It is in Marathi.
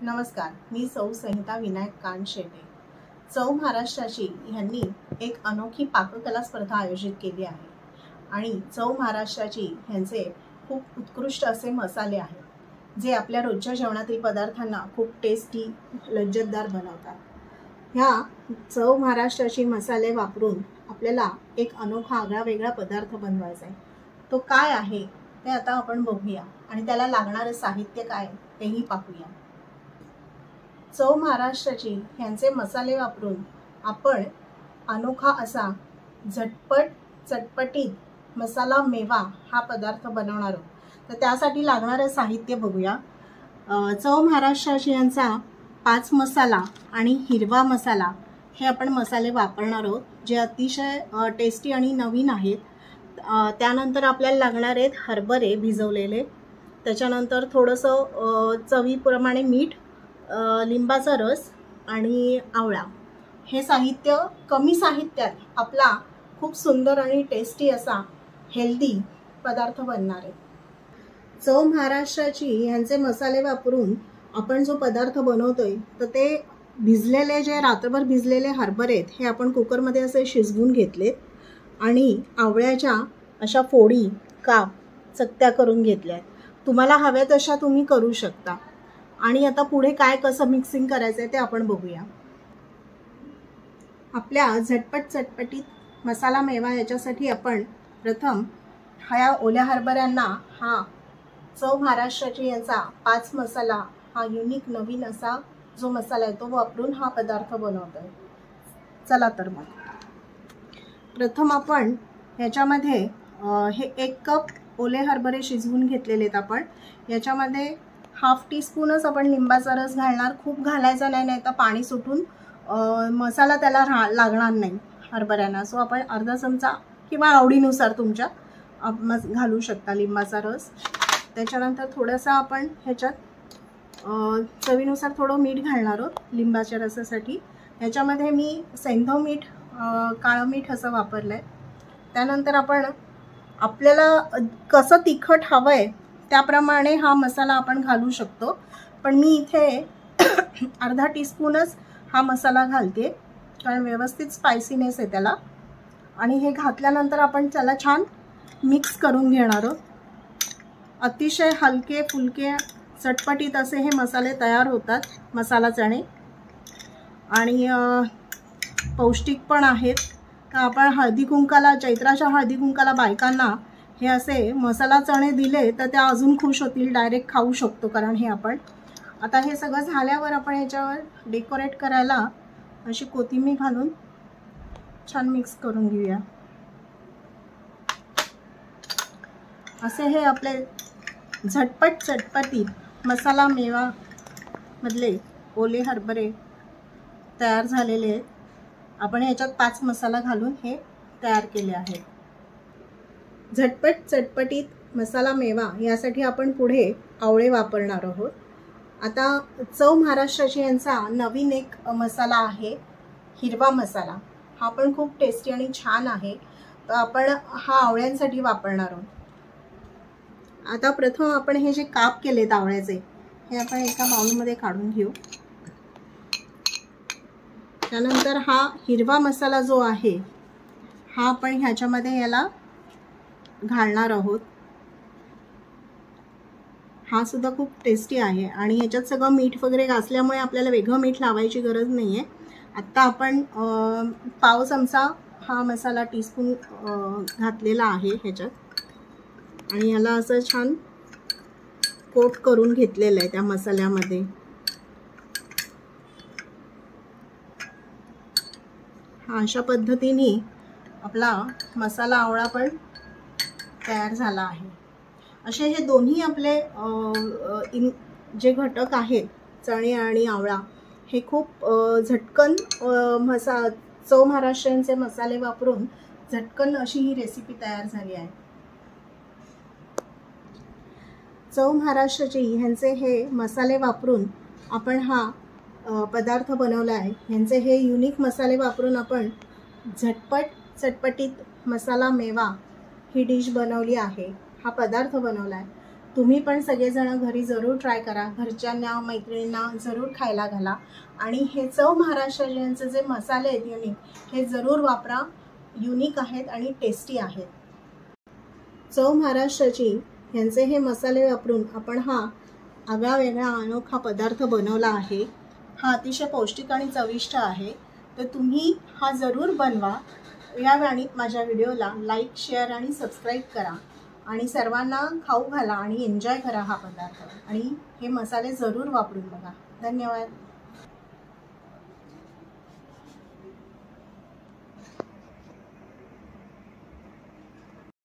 नमस्कार, मी सौ संहिता विनायक कानशेटे। चव महाराष्ट्राची यांनी एक अनोखी पाककला स्पर्धा आयोजित केली आहे आणि चव महाराष्ट्राची यांचे खूप उत्कृष्ट असे मसाले आहेत जे आपल्या रोजच्या जेवणातील पदार्थांना खूप टेस्टी लज्जतदार बनवतात। ह्या चव महाराष्ट्राची मसाले वापरून आपल्याला एक अनोखा आगळा पदार्थ बनवायचा आहे। तो काय आहे ते आता आपण बघूया आणि त्याला लागणारे साहित्य काय तेही पाहूया। चव महाराष्ट्राची यांचे मसाले वापरून आपण अनोखा असा झटपट चटपटीत मसाला मेवा हा पदार्थ बनवणार आहोत। तर त्यासाठी लागणारे साहित्य बघूया। चव महाराष्ट्राची यांचा 5 मसाला आणि हिरवा मसाला हे आपण मसाले वापरणार आहोत जे अतिशय टेस्टी आणि नवीन आहेत। त्यानंतर आपल्याला लागणार आहेत हरभरे भिजवलेले, त्याच्यानंतर थोडंसं चवीप्रमाणे मीठ, लिंबाचा रस आणि आवळा। हे साहित्य कमी साहित्यात आपला खूप सुंदर आणि टेस्टी असा हेल्दी पदार्थ बनणार आहे। चव महाराष्ट्राची यांचे मसाले वापरून आपण जो पदार्थ बनवतोय तर ते भिजलेले जे रात्रभर भिजलेले हरभरे आहेत हे आपण कुकरमध्ये असे शिजवून घेतले आणि आवळ्याच्या अशा फोडी काप चकत्या करून घेतल्यात। तुम्हाला हव्या तशा तुम्ही करू शकता। आणि आता पुढे काय कसं मिक्सिंग करायचं ते आपण बघूया। आपल्या झटपट चटपटीत मसाला मेवा याच्यासाठी आपण प्रथम ह्या ओल्या हरभऱ्यांना हा चव महाराष्ट्राची यांचा 5 मसाला हा युनिक नवीन असा जो मसाला आहे तो वापरून हा पदार्थ बनवतोय। चला तर मग प्रथम आपण याच्यामध्ये हे 1 कप ओले हरभरे शिजवून घेतलेले आहेत। आपण याच्यामध्ये हाफ टीस्पूनच आपण लिंबाचा रस घालणार, खूप घालायचा नाही, नाही तर पाणी सुटून मसाला त्याला लागणार नाही हरभऱ्यांना। सो आपण अर्धा चमचा किंवा आवडीनुसार तुमच्या घालू शकता लिंबाचा रस। त्याच्यानंतर थोडासा आपण ह्याच्यात चवीनुसार थोडं मीठ घालणार आहोत लिंबाच्या रसासाठी। ह्याच्यामध्ये मी सैंधव मीठ, काळं मीठ असं वापरलं आहे। त्यानंतर आपण आपल्याला कसं तिखट हवं आहे त्याप्रमाणे हा मसाला आपण घालू शकतो, पण मी इथे अर्धा टीस्पूनच हा मसाला घालते कारण व्यवस्थित स्पायसीनेस आहे त्याला। आणि हे घातल्यानंतर आपण त्याला छान मिक्स करून घेणार आहोत। अतिशय हलके फुलके चटपटीत असे हे मसाले तयार होतात, मसाला चणे, आणि पौष्टिक पण आहेत। तर आपण हळदी कुंकाला, चैत्राच्या हळदी कुंकाला बायकांना हे असे मसाला चणे दिले तर त्या अजून खुश होतील, डायरेक्ट खाऊ शकतो। कारण हे आपण आता हे सगळं झाल्यावर आपण याच्यावर डेकोरेट करायला अशी कोथिंबीर घालून छान मिक्स करून घेऊया। असे हे आपले झटपट चटपटीत मसाला मेवा मधले ओले हरभरे तयार झालेले आहेत। आपण याच्यात 5 मसाला घालून हे तयार केले आहे। झटपट चटपटीत मसाला मेवा यासाठी आपण पुढे आवळे वापरणार आहोत। आता चव महाराष्ट्राची यांचा नवीन एक मसाला आहे हिरवा मसाला। हा पण खूप टेस्टी आणि छान आहे, तर आपण हा आवळ्यांसाठी वापरणार आहोत। आता प्रथम आपण हे जे काप केलेत आवळ्याचे हे आपण एका बाउलमध्ये काढून घेऊ। त्यानंतर हा हिरवा मसाला जो आहे हा आपण ह्याच्यामध्ये याला घालणार आहोत। हा सुद्धा खूप टेस्टी आहे आणि ह्याच्यात सगळं मीठ वगैरे घासल्यामुळे आपल्याला वेगळं मीठ लावायची गरज नाही आहे। आत्ता आपण पाव चमचा हा मसाला टीस्पून घातलेला आहे ह्याच्यात आणि याला असं छान कोट करून घेतलेलं आहे त्या मसाल्यामध्ये। हा अशा पद्धतीने आपला मसाला आवळा पण तयार झाला आहे। असे हे दोन्ही आपले जे घटक आहेत चणे आणि आवळा हे खूप झटकन चव महाराष्ट्राचे मसाले वापरून झटकन अशी ही रेसिपी तयार झाली आहे। चव महाराष्ट्राची ह्यांचे हे मसाले वापरून आपण हा पदार्थ बनवला आहे। ह्यांचे हे युनिक मसाले वापरून आपण झटपट चटपटीत मसाला मेवा ही डिश बनवली आहे, हा पदार्थ बनवला आहे। तुम्ही पण सगळेजण घरी जरूर ट्राय करा, घरच्यांना मैत्रिणींना जरूर खायला घाला आणि हे चव महाराष्ट्राचे जे मसाले आहेत युनिक, हे जरूर वापरा. युनिक आहेत आणि टेस्टी आहेत. चव महाराष्ट्राची यांचे हे मसाले वापरून आपण हा आगळा वेगळा अनोखा पदार्थ बनवला आहे. हा अतिशय पौष्टिक आणि चविष्ट आहे. तर तुम्ही हा जरूर बनवा. यावेळी माझ्या व्हिडिओला लाईक, शेअर आणि सबस्क्राईब करा आणि सर्वांना खाऊ घाला आणि एन्जॉय करा हा पदार्थ आणि हे मसाले जरूर वापरून बघा. धन्यवाद.